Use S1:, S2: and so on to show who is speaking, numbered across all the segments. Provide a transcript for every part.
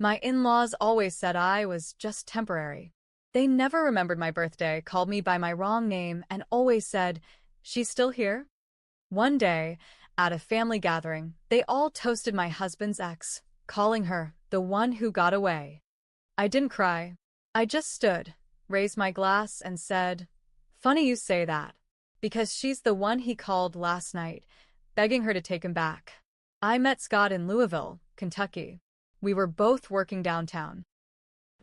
S1: My in-laws always said I was just temporary. They never remembered my birthday, called me by my wrong name, and always said, "She's still here?" One day, at a family gathering, they all toasted my husband's ex, calling her the one who got away. I didn't cry. I just stood, raised my glass, and said, "Funny you say that, because she's the one he called last night, begging her to take him back." I met Scott in Louisville, Kentucky. We were both working downtown.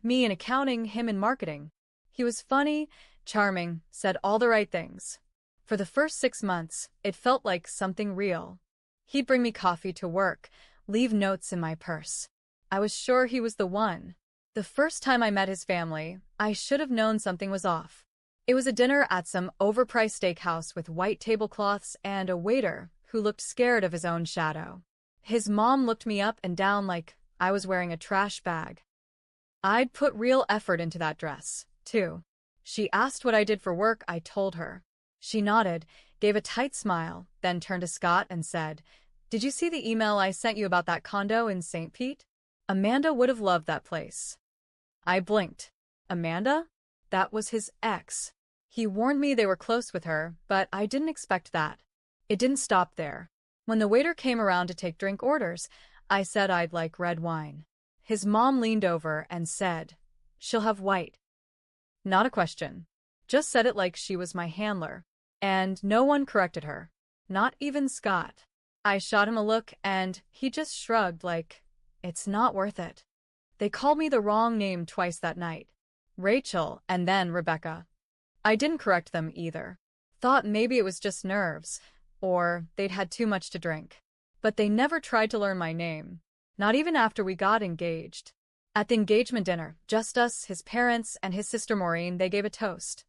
S1: Me in accounting, him in marketing. He was funny, charming, said all the right things. For the first 6 months, it felt like something real. He'd bring me coffee to work, leave notes in my purse. I was sure he was the one. The first time I met his family, I should have known something was off. It was a dinner at some overpriced steakhouse with white tablecloths and a waiter who looked scared of his own shadow. His mom looked me up and down like I was wearing a trash bag. I'd put real effort into that dress, too. She asked what I did for work. I told her. She nodded, gave a tight smile, then turned to Scott and said, "Did you see the email I sent you about that condo in St. Pete? Amanda would have loved that place." I blinked. Amanda? That was his ex. He warned me they were close with her, but I didn't expect that. It didn't stop there. When the waiter came around to take drink orders, I said I'd like red wine. His mom leaned over and said, "She'll have white." Not a question. Just said it like she was my handler. And no one corrected her. Not even Scott. I shot him a look and he just shrugged like, "It's not worth it." They called me the wrong name twice that night. Rachel and then Rebecca. I didn't correct them either. Thought maybe it was just nerves, or they'd had too much to drink. But they never tried to learn my name. Not even after we got engaged. At the engagement dinner, just us, his parents, and his sister Maureen, they gave a toast.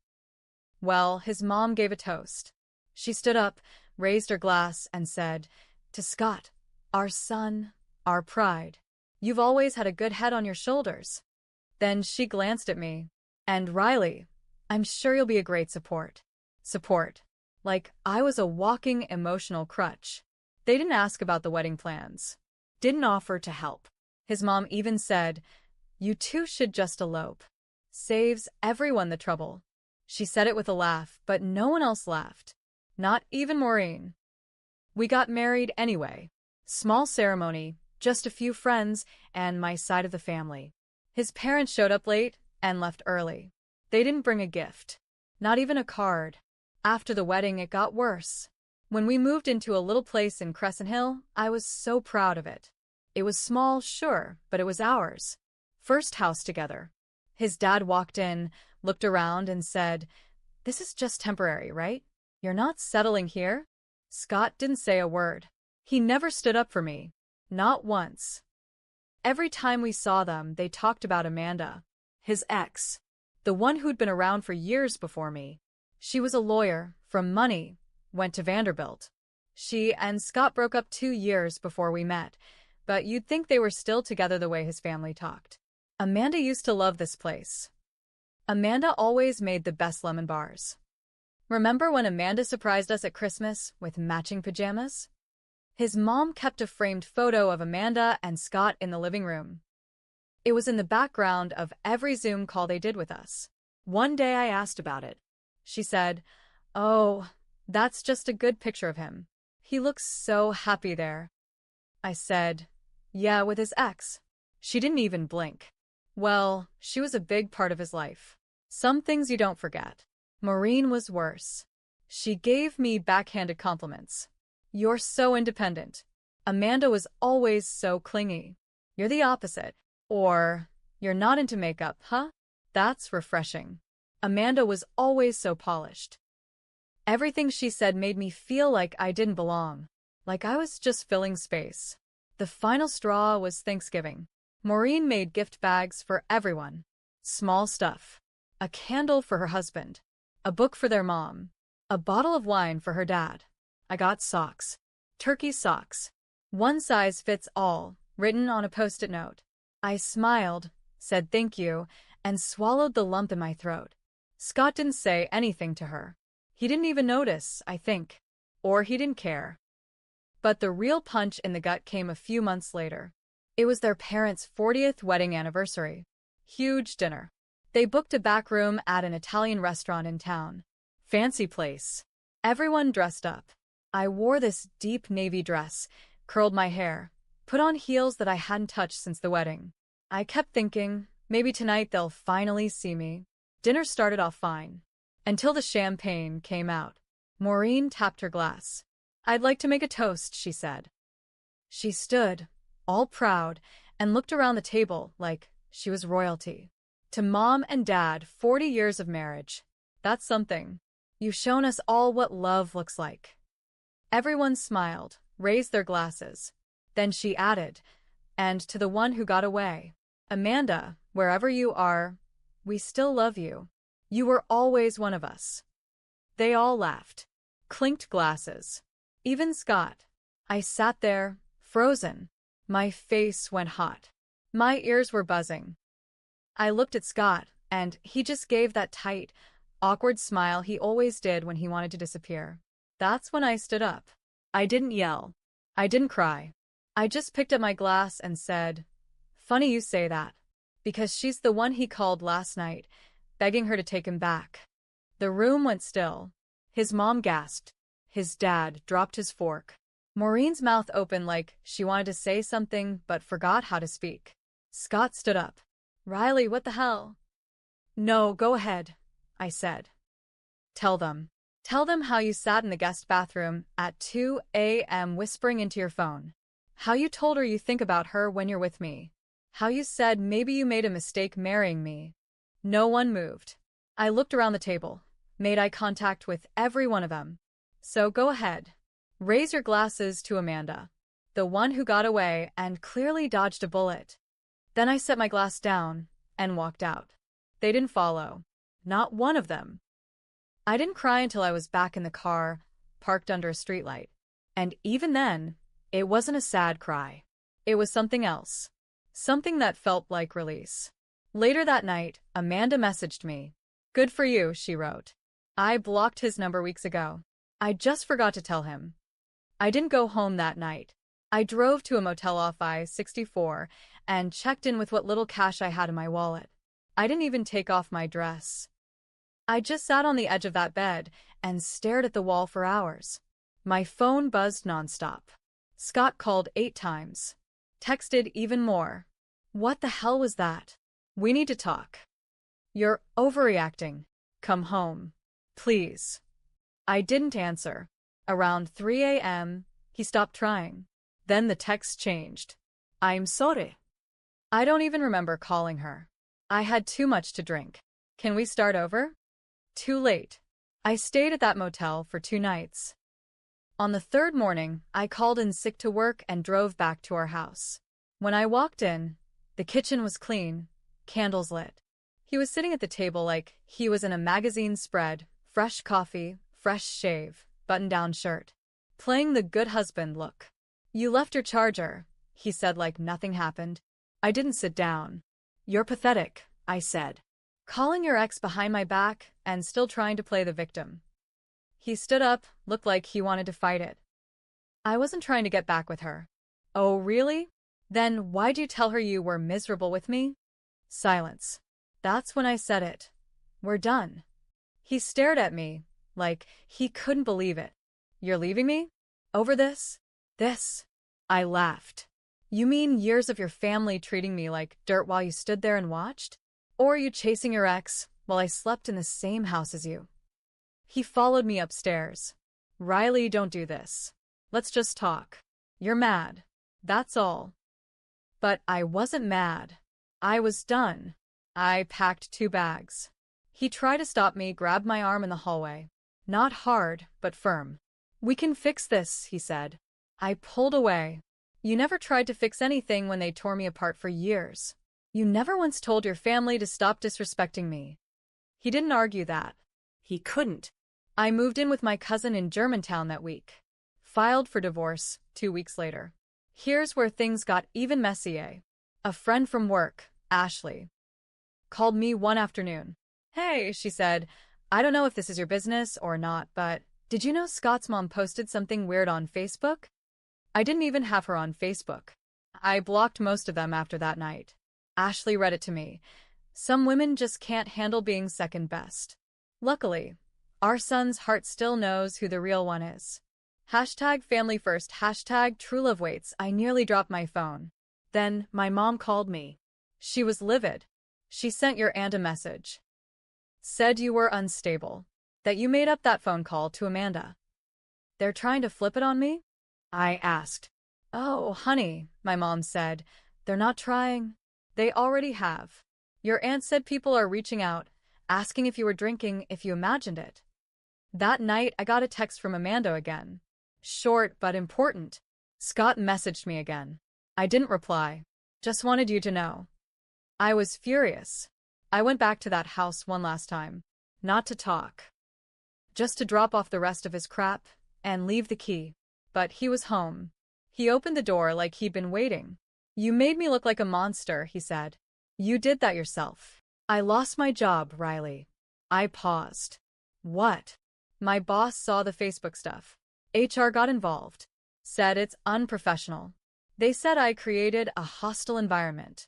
S1: Well, his mom gave a toast. She stood up, raised her glass, and said, "To Scott, our son, our pride. You've always had a good head on your shoulders." Then she glanced at me. "And Riley, I'm sure you'll be a great support." Support. Like I was a walking emotional crutch. They didn't ask about the wedding plans. Didn't offer to help. His mom even said, "You two should just elope. Saves everyone the trouble." She said it with a laugh, but no one else laughed. Not even Maureen. We got married anyway. Small ceremony, just a few friends and my side of the family. His parents showed up late and left early. They didn't bring a gift. Not even a card. After the wedding, it got worse. When we moved into a little place in Crescent Hill, I was so proud of it. It was small, sure, but it was ours. First house together. His dad walked in, looked around, and said, "This is just temporary, right? You're not settling here?" Scott didn't say a word. He never stood up for me. Not once. Every time we saw them, they talked about Amanda. His ex. The one who'd been around for years before me. She was a lawyer, from money, went to Vanderbilt. She and Scott broke up 2 years before we met, but you'd think they were still together the way his family talked. Amanda used to love this place. Amanda always made the best lemon bars. Remember when Amanda surprised us at Christmas with matching pajamas? His mom kept a framed photo of Amanda and Scott in the living room. It was in the background of every Zoom call they did with us. One day I asked about it. She said, "Oh, that's just a good picture of him. He looks so happy there." I said, "Yeah, with his ex." She didn't even blink. Well, she was a big part of his life. Some things you don't forget. Maureen was worse. She gave me backhanded compliments. "You're so independent." Amanda was always so clingy. "You're the opposite." Or, "You're not into makeup, huh?" That's refreshing. Amanda was always so polished. Everything she said made me feel like I didn't belong. Like I was just filling space. The final straw was Thanksgiving. Maureen made gift bags for everyone. Small stuff. A candle for her husband. A book for their mom. A bottle of wine for her dad. I got socks. Turkey socks. One size fits all, written on a post-it note. I smiled, said thank you, and swallowed the lump in my throat. Scott didn't say anything to her. He didn't even notice, I think. Or he didn't care. But the real punch in the gut came a few months later. It was their parents' 40th wedding anniversary. Huge dinner. They booked a back room at an Italian restaurant in town. Fancy place. Everyone dressed up. I wore this deep navy dress, curled my hair, put on heels that I hadn't touched since the wedding. I kept thinking, maybe tonight they'll finally see me. Dinner started off fine. Until the champagne came out. Maureen tapped her glass. "I'd like to make a toast," she said. She stood, all proud, and looked around the table like she was royalty. "To Mom and Dad, 40 years of marriage. That's something. You've shown us all what love looks like." Everyone smiled, raised their glasses. Then she added, "And to the one who got away. Amanda, wherever you are, we still love you. You were always one of us." They all laughed, clinked glasses. Even Scott. I sat there, frozen. My face went hot. My ears were buzzing. I looked at Scott, and he just gave that tight, awkward smile he always did when he wanted to disappear. That's when I stood up. I didn't yell. I didn't cry. I just picked up my glass and said, "Funny you say that. Because she's the one he called last night, begging her to take him back." The room went still. His mom gasped. His dad dropped his fork. Maureen's mouth opened like she wanted to say something but forgot how to speak. Scott stood up. "Riley, what the hell?" "No, go ahead," I said. Tell them. Tell them how you sat in the guest bathroom at 2 a.m. whispering into your phone. How you told her you think about her when you're with me. How you said maybe you made a mistake marrying me." No one moved. I looked around the table, made eye contact with every one of them. "So go ahead. Raise your glasses to Amanda, the one who got away and clearly dodged a bullet." Then I set my glass down and walked out. They didn't follow. Not one of them. I didn't cry until I was back in the car, parked under a streetlight. And even then, it wasn't a sad cry. It was something else. Something that felt like release. Later that night, Amanda messaged me. "Good for you," she wrote. "I blocked his number weeks ago. I just forgot to tell him." I didn't go home that night. I drove to a motel off I-64 and checked in with what little cash I had in my wallet. I didn't even take off my dress. I just sat on the edge of that bed and stared at the wall for hours. My phone buzzed nonstop. Scott called 8 times. Texted even more. "What the hell was that? We need to talk. You're overreacting. Come home. Please." I didn't answer. Around 3 a.m., he stopped trying. Then the text changed. "I'm sorry." I don't even remember calling her. I had too much to drink. "Can we start over?" Too late. I stayed at that motel for 2 nights. On the 3rd morning, I called in sick to work and drove back to our house. When I walked in, the kitchen was clean, candles lit. He was sitting at the table like he was in a magazine spread, fresh coffee, fresh shave, button-down shirt. Playing the good husband look. "You left your charger," he said like nothing happened. I didn't sit down. "You're pathetic," I said. "Calling your ex behind my back and still trying to play the victim." He stood up, looked like he wanted to fight it. "I wasn't trying to get back with her." "Oh, really? Then why'd you tell her you were miserable with me?" Silence. That's when I said it. "We're done." He stared at me, like he couldn't believe it. "You're leaving me? Over this? This?" I laughed. "You mean years of your family treating me like dirt while you stood there and watched? Or are you chasing your ex while I slept in the same house as you?" He followed me upstairs. "Riley, don't do this. Let's just talk. You're mad. That's all." But I wasn't mad. I was done. I packed 2 bags. He tried to stop me, grabbed my arm in the hallway. Not hard, but firm. "We can fix this," he said. I pulled away. "You never tried to fix anything when they tore me apart for years. You never once told your family to stop disrespecting me." He didn't argue that. He couldn't. I moved in with my cousin in Germantown that week. Filed for divorce 2 weeks later. Here's where things got even messier. A friend from work, Ashley, called me one afternoon. "Hey," she said, "I don't know if this is your business or not, but did you know Scott's mom posted something weird on Facebook?" I didn't even have her on Facebook. I blocked most of them after that night. Ashley read it to me. Some women just can't handle being second best. Luckily, our son's heart still knows who the real one is. Hashtag family first, hashtag true love waits. I nearly dropped my phone. Then, my mom called me. She was livid. She sent your aunt a message. Said you were unstable. That you made up that phone call to Amanda. They're trying to flip it on me? I asked. Oh, honey, my mom said. They're not trying. They already have. Your aunt said people are reaching out, asking if you were drinking, if you imagined it. That night, I got a text from Amanda again. Short but important. Scott messaged me again. I didn't reply. Just wanted you to know. I was furious. I went back to that house one last time. Not to talk. Just to drop off the rest of his crap and leave the key. But he was home. He opened the door like he'd been waiting. You made me look like a monster, he said. You did that yourself. I lost my job, Riley. I paused. What? My boss saw the Facebook stuff. HR got involved. Said it's unprofessional. They said I created a hostile environment.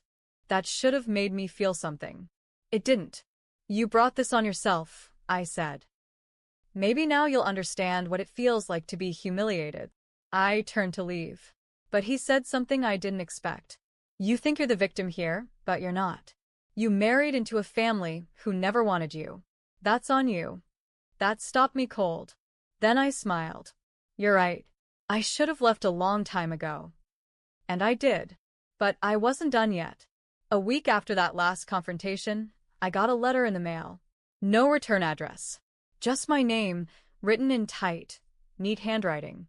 S1: That should have made me feel something. It didn't. You brought this on yourself, I said. Maybe now you'll understand what it feels like to be humiliated. I turned to leave. But he said something I didn't expect. You think you're the victim here, but you're not. You married into a family who never wanted you. That's on you. That stopped me cold. Then I smiled. You're right. I should have left a long time ago. And I did. But I wasn't done yet. A week after that last confrontation, I got a letter in the mail. No return address. Just my name, written in tight, neat handwriting.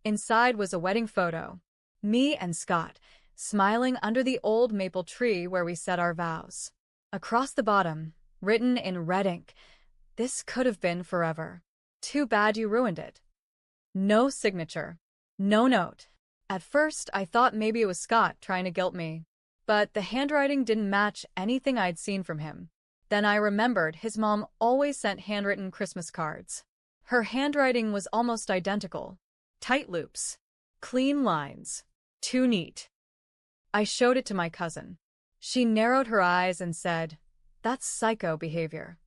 S1: Inside was a wedding photo. Me and Scott, smiling under the old maple tree where we said our vows. Across the bottom, written in red ink, this could have been forever. Too bad you ruined it. No signature. No note. At first, I thought maybe it was Scott trying to guilt me. But the handwriting didn't match anything I'd seen from him. Then I remembered his mom always sent handwritten Christmas cards. Her handwriting was almost identical. Tight loops. Clean lines. Too neat. I showed it to my cousin. She narrowed her eyes and said, "That's psycho behavior."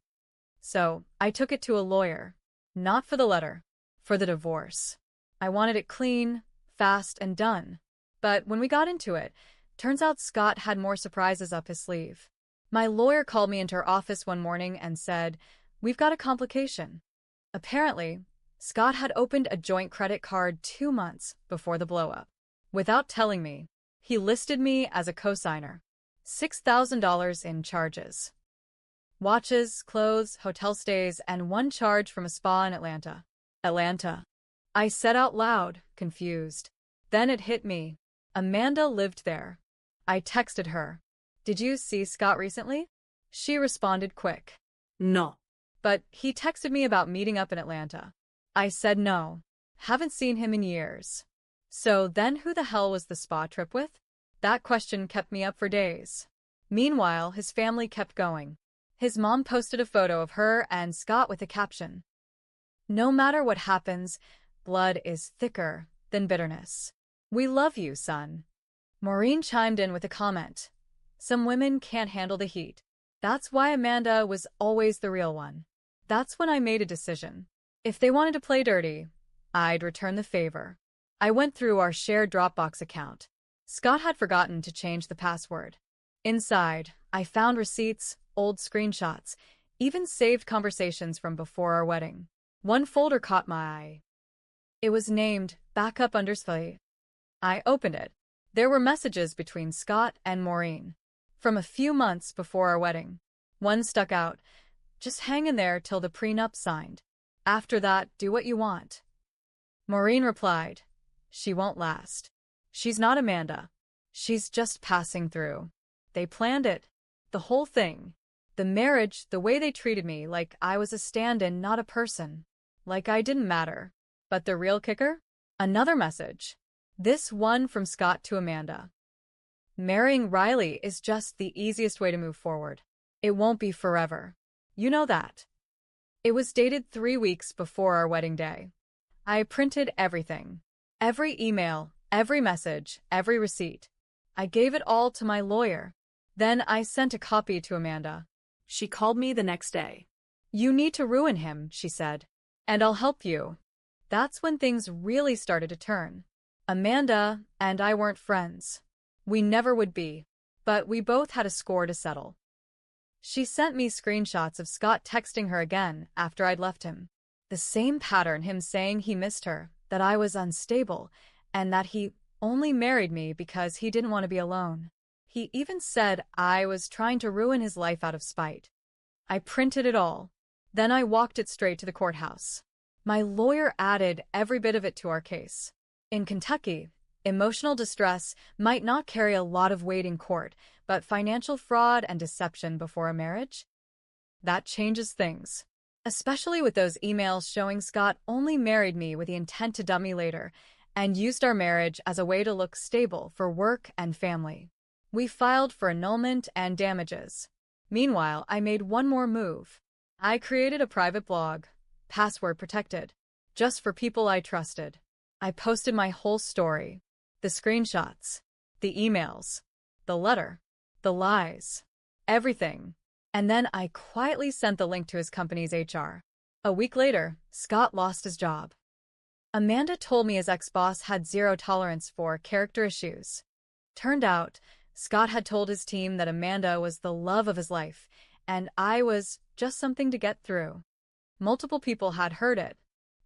S1: So, I took it to a lawyer. Not for the letter. For the divorce. I wanted it clean, fast, and done. But when we got into it, turns out Scott had more surprises up his sleeve. My lawyer called me into her office one morning and said, "We've got a complication." Apparently, Scott had opened a joint credit card 2 months before the blow-up. Without telling me, he listed me as a co-signer. $6,000 in charges. Watches, clothes, hotel stays, and one charge from a spa in Atlanta. Atlanta. I said out loud, confused. Then it hit me. Amanda lived there. I texted her. Did you see Scott recently? She responded quick. No. But he texted me about meeting up in Atlanta. I said no. Haven't seen him in years. So then who the hell was the spa trip with? That question kept me up for days. Meanwhile, his family kept going. His mom posted a photo of her and Scott with a caption. No matter what happens, blood is thicker than bitterness. We love you, son. Maureen chimed in with a comment. Some women can't handle the heat. That's why Amanda was always the real one. That's when I made a decision. If they wanted to play dirty, I'd return the favor. I went through our shared Dropbox account. Scott had forgotten to change the password. Inside, I found receipts, old screenshots, even saved conversations from before our wedding. One folder caught my eye. It was named Backup _. I opened it. There were messages between Scott and Maureen from a few months before our wedding. One stuck out. Just hang in there till the prenup signed. After that, do what you want. Maureen replied, she won't last. She's not Amanda. She's just passing through. They planned it. The whole thing. The marriage, the way they treated me, like I was a stand-in, not a person. Like I didn't matter. But the real kicker? Another message. This one from Scott to Amanda. Marrying Riley is just the easiest way to move forward. It won't be forever. You know that. It was dated 3 weeks before our wedding day. I printed everything. Every email, Every message, every receipt. I gave it all to my lawyer. Then I sent a copy to Amanda.
S2: She called me the next day.
S1: You need to ruin him, she said. And I'll help you. That's when things really started to turn. Amanda and I weren't friends. We never would be. But we both had a score to settle. She sent me screenshots of Scott texting her again after I'd left him. The same pattern, him saying he missed her, that I was unstable, and that he only married me because he didn't want to be alone. He even said I was trying to ruin his life out of spite. I printed it all. Then I walked it straight to the courthouse. My lawyer added every bit of it to our case. In Kentucky, emotional distress might not carry a lot of weight in court, but financial fraud and deception before a marriage? That changes things. Especially with those emails showing Scott only married me with the intent to dump me later and used our marriage as a way to look stable for work and family. We filed for annulment and damages. Meanwhile, I made one more move. I created a private blog, password protected, just for people I trusted. I posted my whole story, the screenshots, the emails, the letter, the lies, everything. And then I quietly sent the link to his company's HR. A week later, Scott lost his job. Amanda told me his ex-boss had zero tolerance for character issues. Turned out, Scott had told his team that Amanda was the love of his life, and I was just something to get through. Multiple people had heard it.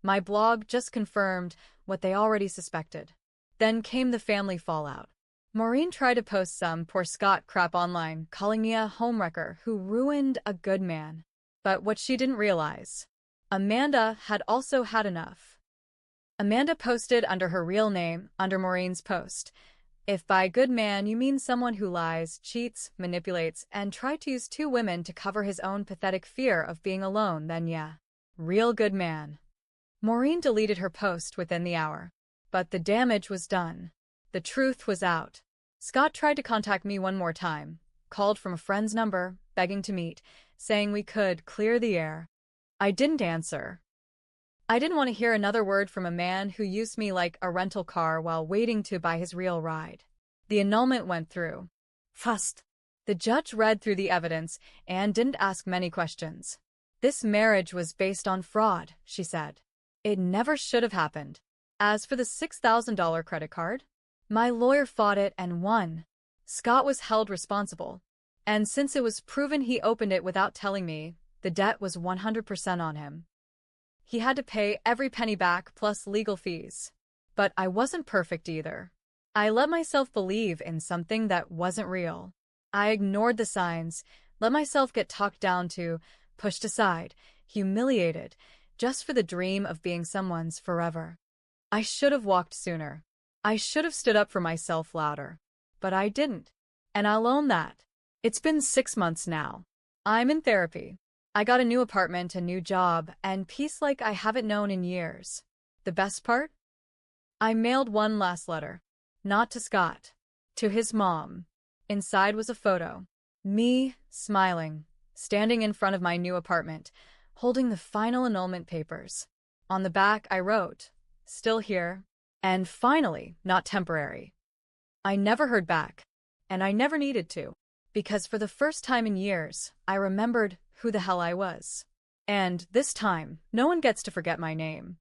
S1: My blog just confirmed what they already suspected. Then came the family fallout. Maureen tried to post some poor Scott crap online, calling me a homewrecker who ruined a good man. But what she didn't realize, Amanda had also had enough. Amanda posted under her real name under Maureen's post. If by good man you mean someone who lies, cheats, manipulates, and tried to use two women to cover his own pathetic fear of being alone, then yeah, real good man. Maureen deleted her post within the hour. But the damage was done. The truth was out. Scott tried to contact me one more time, called from a friend's number, begging to meet, saying we could clear the air. I didn't answer. I didn't want to hear another word from a man who used me like a rental car while waiting to buy his real ride. The annulment went through. Fast. The judge read through the evidence and didn't ask many questions. This marriage was based on fraud, she said. It never should have happened. As for the $6,000 credit card, my lawyer fought it and won. Scott was held responsible. And since it was proven he opened it without telling me, the debt was 100% on him. He had to pay every penny back plus legal fees. But I wasn't perfect either. I let myself believe in something that wasn't real. I ignored the signs, let myself get talked down to, pushed aside, humiliated, just for the dream of being someone's forever. I should have walked sooner. I should have stood up for myself louder. But I didn't. And I'll own that. It's been 6 months now. I'm in therapy. I got a new apartment, a new job, and peace like I haven't known in years. The best part? I mailed one last letter. Not to Scott. To his mom. Inside was a photo. Me, smiling, standing in front of my new apartment, holding the final annulment papers. On the back I wrote, "Still here, and finally, not temporary." I never heard back, and I never needed to, because for the first time in years, I remembered who the hell I was. And this time, no one gets to forget my name.